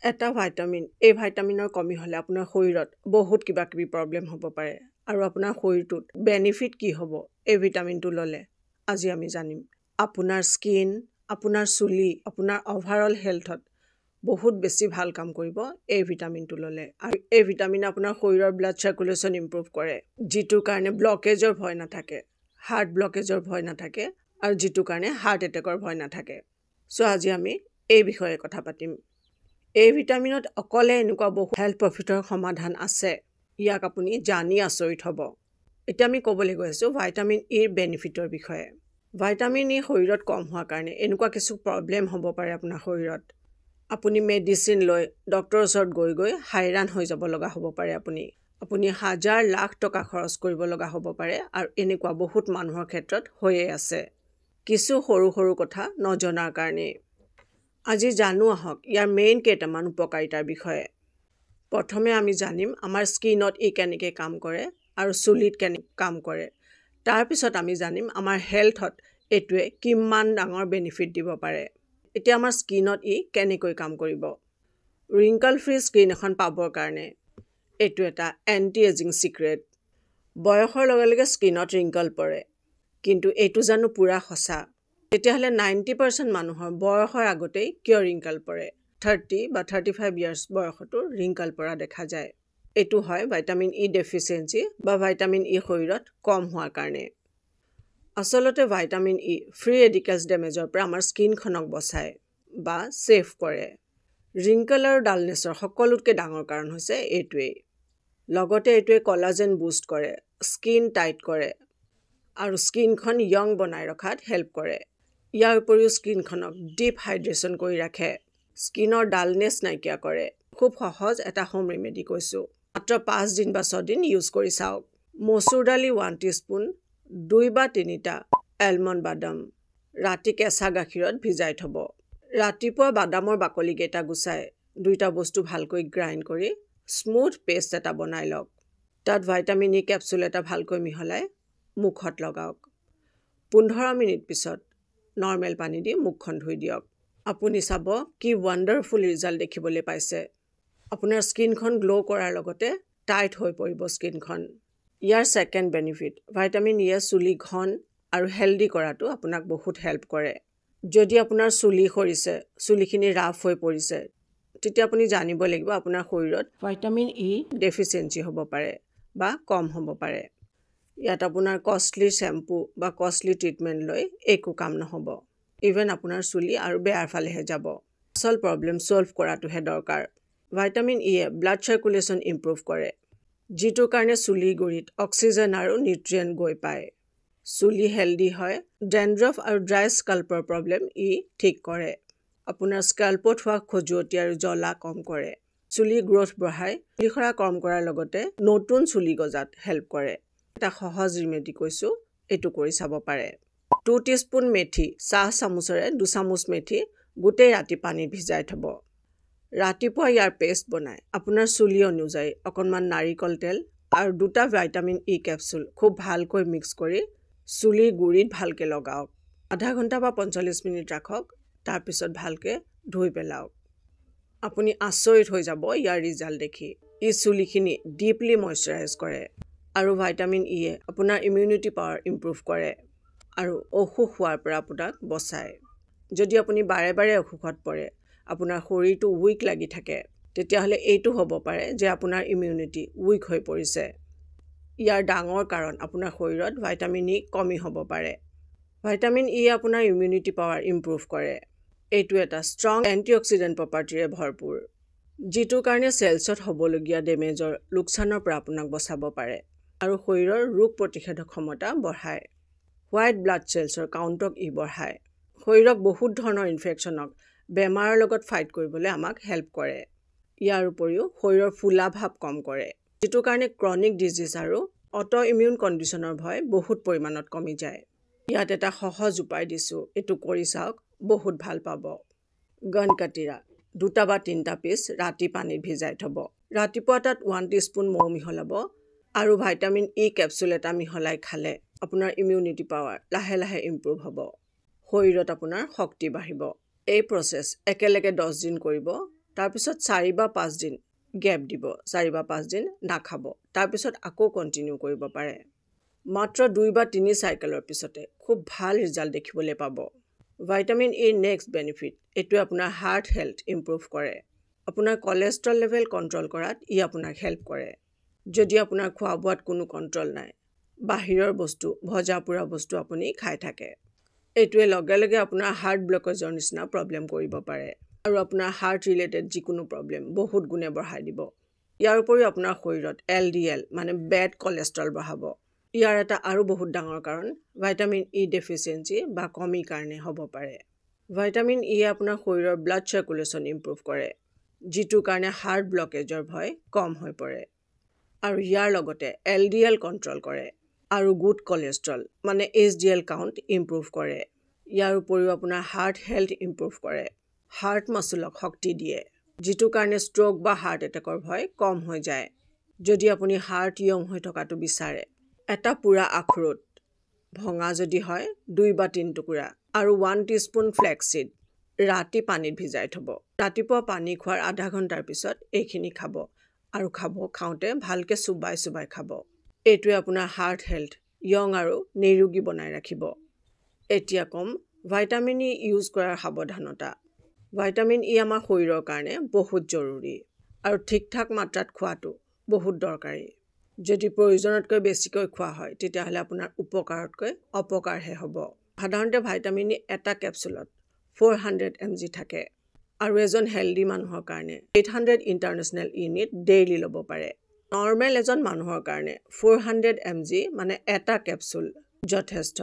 এটা ভাইটামিন, এই ভাইটামিনৰ কমি হ'লে আপোনাৰ শৰীৰত বহুত কিবা কিবি প্ৰব্লেম হ'ব পাৰে আৰু আপোনাৰ শৰীৰটোত বেনিফিট কি হ'ব এই ভিটামিনটো ল'লে আজি আমি জানিম। আপোনাৰ স্কিন, আপোনাৰ চুলি, আপোনাৰ অভাৰঅল হেল্থত বহুত বেছি ভাল কাম কৰিব এই ভিটামিনটো ল'লে। আৰু এই ভিটামিনে আপোনাৰ শৰীৰৰ ব্লাড চাৰ্কুলেশ্যন ইম্প্ৰুভ কৰে, যিটোৰ কাৰণে ব্লকেজৰ ভয় নাথাকে, হাৰ্ট ব্লকেজৰ ভয় নাথাকে আৰু যিটোৰ কাৰণে হাৰ্ট এটেকৰ ভয় নাথাকে। চ' আজি আমি এই বিষয়ে কথা পাতিম। এই ভিটামিনত অকলে এনেকুৱা বহু হেল্থ প্ৰফিটৰ সমাধান আছে, ইয়াক আপুনি জানি আচৰিত হ'ব। এতিয়া আমি ক'বলৈ গৈ আছোঁ ভাইটামিন ইৰ বেনিফিটৰ বিষয়ে। ভাইটামিন ই শৰীৰত কম হোৱাৰ কাৰণে এনেকুৱা কিছু প্ৰব্লেম হ'ব পাৰে আপোনাৰ শৰীৰত। আপুনি মেডিচিন লৈ ডক্টৰৰ ওচৰত গৈ হাইৰাণ হৈ যাব লগা হ'ব পাৰে। আপুনি হাজাৰ লাখ টকা খৰচ কৰিব লগা হ'ব পাৰে আৰু এনেকুৱা বহুত মানুহৰ ক্ষেত্ৰত হৈয়ে আছে, কিছু সৰু সৰু কথা নজনাৰ কাৰণে। আজি জানো আহক ইয়াৰ মেইন কেইটামান উপকাৰিতাৰ বিষয়ে। প্ৰথমে আমি জানিম আমাৰ স্কিনত ই কেনেকৈ কাম কৰে আৰু চুলিত কেনেকৈ কাম কৰে। তাৰপিছত আমি জানিম আমাৰ হেল্থত এইটোৱে কিমান ডাঙৰ বেনিফিট দিব পাৰে। এতিয়া আমাৰ স্কিনত ই কেনেকৈ কাম কৰিব। ৰিংকল ফ্ৰী স্কিন এখন পাবৰ কাৰণে এইটো এটা এণ্টি এজিং চিক্ৰেট। বয়সৰ লগে লগে স্কিনত ৰিংকল পৰে, কিন্তু এইটো জানো পূৰা সঁচা? তেতিয়াহ'লে 90% মানুহৰ বয়সৰ আগতেই কিয় ৰিংকল পৰে? 30 বা 35 ইয়াৰ্ছ বয়সতো ৰিংকল পৰা দেখা যায়। এইটো হয় ভাইটামিন ই ডেফিচিয়েঞ্চি বা ভাইটামিন ই শৰীৰত কম হোৱাৰ কাৰণে। আচলতে ভাইটামিন ই ফ্ৰী ৰেডিকেলছ ডেমেজৰ পৰা আমাৰ স্কিনখনক বচায় বা ছেভ কৰে। ৰিংকল আৰু ডালনেছৰ সকলোতকৈ ডাঙৰ কাৰণ হৈছে এইটোৱেই। লগতে এইটোৱে কলাজেন বুষ্ট কৰে, স্কিন টাইট কৰে আৰু স্কিনখন য়ং বনাই ৰখাত হেল্প কৰে। ইয়াৰ উপৰিও স্কিনখনক ডিপ হাইড্ৰেশ্যন কৰি ৰাখে, স্কিনৰ ডালনেছ নাইকিয়া কৰে। খুব সহজ এটা হোম ৰেমেডি কৈছোঁ, মাত্ৰ 5 দিন বা 6 দিন ইউজ কৰি চাওক। মচুৰ দালি 1 টিস্পুন, 2 বা 3টা এলমণ্ড বাদাম ৰাতি কেঁচা গাখীৰত ভিজাই থ'ব। ৰাতিপুৱা বাদামৰ বাকলিকেইটা গুচাই 2টা বস্তু ভালকৈ গ্ৰাইণ্ড কৰি স্মুথ পেষ্ট এটা বনাই লওক। তাত ভাইটামিন ই কেপচুল এটা ভালকৈ মিহলাই মুখত লগাওক। 15 মিনিট পিছত নৰ্মেল পানী দি মুখখন ধুই দিয়ক। আপুনি চাব কি ৱাণ্ডাৰফুল ৰিজাল্ট দেখিবলৈ পাইছে। আপোনাৰ স্কিনখন গ্ল' কৰাৰ লগতে টাইট হৈ পৰিব স্কিনখন। ইয়াৰ ছেকেণ্ড বেনিফিট, ভাইটামিন ইয়ে চুলি ঘন আৰু হেল্ডি কৰাটো আপোনাক বহুত হেল্প কৰে। যদি আপোনাৰ চুলি সৰিছে, চুলিখিনি ৰাফ হৈ পৰিছে, তেতিয়া আপুনি জানিব লাগিব আপোনাৰ শৰীৰত ভাইটামিন ই ডেফিচিয়েঞ্চি হ'ব পাৰে বা কম হ'ব পাৰে। ইয়াত আপোনাৰ কষ্টলি শ্বেম্পু বা কষ্টলি ট্ৰিটমেণ্ট লৈ একো কাম নহ'ব। ইভেন আপোনাৰ চুলি আৰু বেয়াৰ ফালেহে যাব। আচল প্ৰব্লেম ছল্ভ কৰাটোহে দৰকাৰ। ভাইটামিন ইয়ে ব্লাড চাৰ্কুলেশ্যন ইম্প্ৰুভ কৰে, যিটোৰ কাৰণে চুলিৰ গুৰিত অক্সিজেন আৰু নিউট্ৰিয়েণ্ট গৈ পায়। চুলি হেল্ডি হয়। ডেণ্ড্ৰফ আৰু ড্ৰাই স্কাল্পৰ প্ৰব্লেম ই ঠিক কৰে। আপোনাৰ স্কাল্পত হোৱা খজুৱতি আৰু জ্বলা কম কৰে। চুলি গ্ৰ'থ বঢ়াই, চুলি সৰা কম কৰাৰ লগতে নতুন চুলি গজাত হেল্প কৰে। এটা সহজ ৰেমেডি কৈছোঁ, এইটো কৰি চাব পাৰে। 2 টিস্পুন মেথি, চাহ চামুচেৰে 2 চামুচ মেথি গোটেই ৰাতি পানীত ভিজাই থ'ব। ৰাতিপুৱা ইয়াৰ পেষ্ট বনাই আপোনাৰ চুলি অনুযায়ী অকণমান নাৰিকল তেল আৰু 2টা ভাইটামিন ই কেপচুল খুব ভালকৈ মিক্স কৰি চুলিৰ গুৰিত ভালকৈ লগাওক। আধা ঘণ্টা বা 45 মিনিট ৰাখক, তাৰপিছত ভালকৈ ধুই পেলাওক। আপুনি আচৰিত হৈ যাব ইয়াৰ ৰিজাল্ট দেখি। ই চুলিখিনি ডিপলি মইশ্চাৰাইজ কৰে আৰু ভাইটামিন ইয়ে আপোনাৰ ইমিউনিটি পাৱাৰ ইম্প্ৰুভ কৰে আৰু অসুখ হোৱাৰ পৰা আপোনাক বচায়। যদি আপুনি বাৰে বাৰে অসুখত পৰে, আপোনাৰ শৰীৰটো উইক লাগি থাকে, তেতিয়াহ'লে এইটো হ'ব পাৰে যে আপোনাৰ ইমিউনিটি উইক হৈ পৰিছে। ইয়াৰ ডাঙৰ কাৰণ আপোনাৰ শৰীৰত ভাইটামিন ই কমি হ'ব পাৰে। ভাইটামিন ইয়ে আপোনাৰ ইমিউনিটি পাৱাৰ ইম্প্ৰুভ কৰে। এইটো এটা ষ্ট্ৰং এণ্টিঅক্সিডেণ্ট প্ৰপাৰ্টিৰে ভৰপূৰ, যিটোৰ কাৰণে চেলছত হ'বলগীয়া ডেমেজৰ লোকচানৰ পৰা আপোনাক বচাব পাৰে আৰু শৰীৰৰ ৰোগ প্ৰতিষেধক ক্ষমতা বঢ়ায়। হোৱাইট ব্লাড চেলছৰ কাউণ্টক ই বঢ়ায়। শৰীৰক বহুত ধৰণৰ ইনফেকশ্যনক বেমাৰৰ লগত ফাইট কৰিবলৈ আমাক হেল্প কৰে। ইয়াৰ উপৰিও শৰীৰৰ ফুলা ভাৱ কম কৰে, যিটোৰ কাৰণে ক্ৰনিক ডিজিজ আৰু অট' ইমিউন কণ্ডিশ্যনৰ ভয় বহুত পৰিমাণত কমি যায়। ইয়াত এটা সহজ উপায় দিছোঁ, এইটো কৰি চাওক, বহুত ভাল পাব। গণকাতিৰা 2টা বা 3টা পিচ ৰাতি পানীত ভিজাই থ'ব। ৰাতিপুৱা তাত 1 টিস্পুন মৌ মিহলাব আৰু ভাইটামিন ই কেপচুল এটা মিহলাই খালে আপোনাৰ ইমিউনিটি পাৱাৰ লাহে লাহে ইম্প্ৰুভ হ'ব। শৰীৰত আপোনাৰ শক্তি বাঢ়িব। এই প্ৰচেছ একেলগে 10 দিন কৰিব, তাৰপিছত 4 বা 5 দিন গেপ দিব, 4 বা 5 দিন নাখাব, তাৰপিছত আকৌ কণ্টিনিউ কৰিব পাৰে। মাত্ৰ 2 বা 3 চাইকেলৰ পিছতে খুব ভাল ৰিজাল্ট দেখিবলৈ পাব। ভাইটামিন ইৰ নেক্সট বেনিফিট, এইটোৱে আপোনাৰ হাৰ্ট হেল্থ ইম্প্ৰুভ কৰে। আপোনাৰ কলেষ্ট্ৰল লেভেল কণ্ট্ৰল কৰাত ই আপোনাক হেল্প কৰে। যদি আপোনাৰ খোৱা বোৱাত কোনো কণ্ট্ৰল নাই, বাহিৰৰ বস্তু, ভজা পোৰা বস্তু আপুনি খাই থাকে, এইটোৱে লগে লগে আপোনাৰ হাৰ্ট ব্লকেজৰ নিচিনা প্ৰব্লেম কৰিব পাৰে আৰু আপোনাৰ হাৰ্ট ৰিলেটেড যিকোনো প্ৰব্লেম বহুত গুণে বঢ়াই দিব। ইয়াৰ উপৰিও আপোনাৰ শৰীৰত LDL মানে বেড কলেষ্ট্ৰল বঢ়াব। ইয়াৰ এটা আৰু বহুত ডাঙৰ কাৰণ ভাইটামিন ই ডেফিচিয়েঞ্চি বা কমিৰ কাৰণে হ'ব পাৰে। ভাইটামিন ই আপোনাৰ শৰীৰৰ ব্লাড চাৰ্কুলেশ্যন ইম্প্ৰুভ কৰে, যিটোৰ কাৰণে হাৰ্ট ব্লকেজৰ ভয় কম হৈ পৰে। আৰু ইয়াৰ লগতে LDL কণ্ট্ৰল কৰে আৰু গুড কলেষ্ট্ৰল মানে HDL কাউণ্ট ইম্প্ৰুভ কৰে। ইয়াৰ উপৰিও আপোনাৰ হাৰ্ট হেল্থ ইম্প্ৰুভ কৰে, হাৰ্ট মাচুলক শক্তি দিয়ে, যিটোৰ কাৰণে ষ্ট্ৰোক বা হাৰ্ট এটেকৰ ভয় কম হৈ যায়। যদি আপুনি হাৰ্ট য়ং হৈ থকাটো বিচাৰে, এটা পুৰা আখৰোট ভঙা যদি হয় 2 বা 3 টুকুৰা আৰু 1 টিস্পুন ফ্লেক্সিড ৰাতি পানীত ভিজাই থ'ব। ৰাতিপুৱা পানী খোৱাৰ আধা ঘণ্টাৰ পিছত এইখিনি খাব আৰু খাওঁতে ভালকৈ চুবাই খাব। এইটোৱে আপোনাৰ হাৰ্ট হেল্থ য়ং আৰু নিৰোগী বনাই ৰাখিব। এতিয়া কম ভাইটামিন ই ইউজ কৰাৰ সাৱধানতা। ভাইটামিন ই আমাৰ শৰীৰৰ কাৰণে বহুত জৰুৰী আৰু ঠিক ঠাক মাত্ৰাত খোৱাটো বহুত দৰকাৰী। যদি প্ৰয়োজনতকৈ বেছিকৈ খোৱা হয়, তেতিয়াহ'লে আপোনাৰ উপকাৰতকৈ অপকাৰহে হ'ব। সাধাৰণতে ভাইটামিন ই এটা কেপচুলত 400 mg থাকে আৰু এজন হেল্ডি মানুহৰ কাৰণে 800 ইণ্টাৰনেশ্যনেল ইউনিট ডেইলি ল'ব পাৰে। নৰ্মেল এজন মানুহৰ কাৰণে 400 mg মানে এটা কেপচুল যথেষ্ট।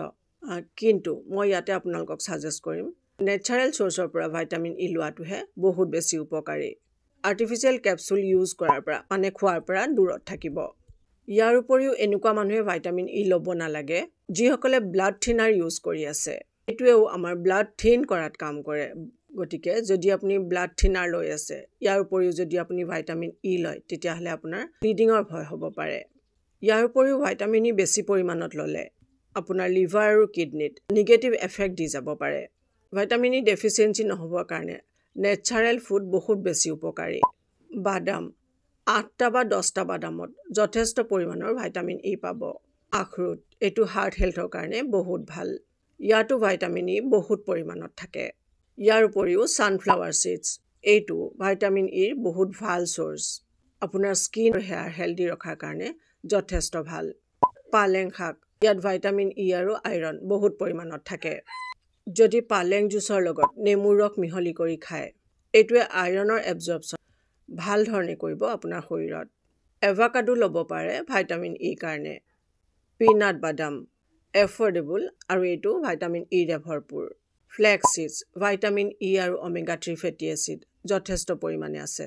কিন্তু মই ইয়াতে আপোনালোকক ছাজেষ্ট কৰিম নেচাৰেল চ'ৰ্চৰ পৰা ভাইটামিন ই লোৱাটোহে বহুত বেছি উপকাৰী। আৰ্টিফিচিয়েল কেপচুল ইউজ কৰাৰ পৰা মানে খোৱাৰ পৰা দূৰত থাকিব। ইয়াৰ উপৰিও এনেকুৱা মানুহে ভাইটামিন ই ল'ব নালাগে যিসকলে ব্লাড থিনাৰ ইউজ কৰি আছে। এইটোৱেও আমাৰ ব্লাড থিন কৰাত কাম কৰে। গতিকে যদি আপুনি ব্লাড থিনাৰ লৈ আছে, ইয়াৰ উপৰিও যদি আপুনি ভাইটামিন ই লয়, তেতিয়াহ'লে আপোনাৰ ব্লিডিঙৰ ভয় হ'ব পাৰে। ইয়াৰ উপৰিও ভাইটামিন ই বেছি পৰিমাণত ল'লে আপোনাৰ লিভাৰ আৰু কিডনিত নিগেটিভ এফেক্ট দি যাব পাৰে। ভাইটামিন ই ডেফিচিয়েঞ্চি নহ'বৰ কাৰণে নেচাৰেল ফুড বহুত বেছি উপকাৰী। বাদাম 8টা বা 10টা বাদামত যথেষ্ট পৰিমাণৰ ভাইটামিন ই পাব। আখৰোট এইটো হাৰ্ট হেল্থৰ কাৰণে বহুত ভাল। ইয়াতো ভাইটামিন ই বহুত পৰিমাণত থাকে। ইয়াৰ উপৰিও ছানফ্লাৱাৰ চিডছ এইটো ভাইটামিন ইৰ বহুত ভাল চ'ৰ্চ। আপোনাৰ স্কিন আৰু হেয়াৰ হেল্ডি ৰখাৰ কাৰণে যথেষ্ট ভাল। পালেং শাক, ইয়াত ভাইটামিন ই আৰু আইৰণ বহুত পৰিমাণত থাকে। যদি পালেং জুচৰ লগত নেমুৰ ৰস মিহলি কৰি খায়, এইটোৱে আইৰণৰ এবজৰ্পশ্যন ভাল ধৰণে কৰিব আপোনাৰ শৰীৰত। এভাকাডো ল'ব পাৰে ভাইটামিন ইৰ কাৰণে। পিনাট বাদাম এফৰ্ডেবল আৰু এইটো ভাইটামিন ইৰে ভৰপূৰ। ফ্লেক্স চিডছ ভাইটামিন ই আৰু অমেগা 3 ফেটি এচিড যথেষ্ট পৰিমাণে আছে।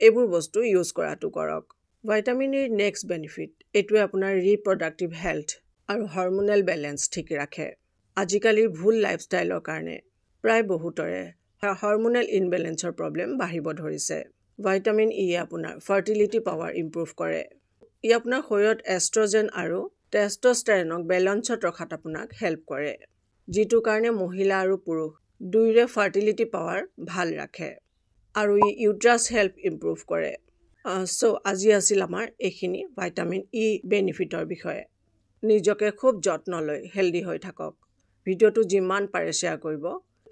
এইবোৰ বস্তু ইউজ কৰাটো কৰক। ভাইটামিন ইৰ নেক্সট বেনিফিট, এইটোৱে আপোনাৰ ৰিপ্ৰডাক্টিভ হেল্থ আৰু হৰম'নেল বেলেঞ্চ ঠিক ৰাখে। আজিকালিৰ ভুল লাইফষ্টাইলৰ কাৰণে প্ৰায় বহুতৰে হৰম'নেল ইনবেলেঞ্চৰ প্ৰব্লেম বাঢ়িব ধৰিছে। ভাইটামিন ইয়ে আপোনাৰ ফাৰ্টিলিটি পাৱাৰ ইম্প্ৰুভ কৰে। ই আপোনাৰ শৰীৰত এষ্ট্ৰজেন আৰু টেষ্টষ্টেৰনক বেলেঞ্চত ৰখাত আপোনাক হেল্প কৰে, যিটোৰ কাৰণে মহিলা আৰু পুৰুষ দুয়োৰে ফাৰ্টিলিটি পাৱাৰ ভাল ৰাখে আৰু ই ইউট্ৰাছ হেল্থ ইম্প্ৰুভ কৰে। আজি আছিল আমাৰ এইখিনি ভাইটামিন ই বেনিফিটৰ বিষয়ে। নিজকে খুব যত্ন লৈ হেল্ডি হৈ থাকক। ভিডিঅ'টো যিমান পাৰে শ্বেয়াৰ কৰিব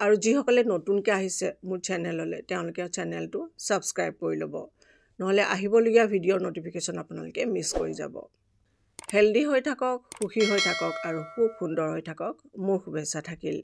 আৰু যিসকলে নতুনকৈ আহিছে মোৰ চেনেললৈ, তেওঁলোকে চেনেলটো ছাবস্ক্ৰাইব কৰি ল'ব, নহ'লে আহিবলগীয়া ভিডিঅ'ৰ নটিফিকেশ্যন আপোনালোকে মিছ কৰি যাব। হেল্ডি হৈ থাকক, সুখী হৈ থাকক আৰু খুব সুন্দৰ হৈ থাকক। মোৰ শুভেচ্ছা থাকিল।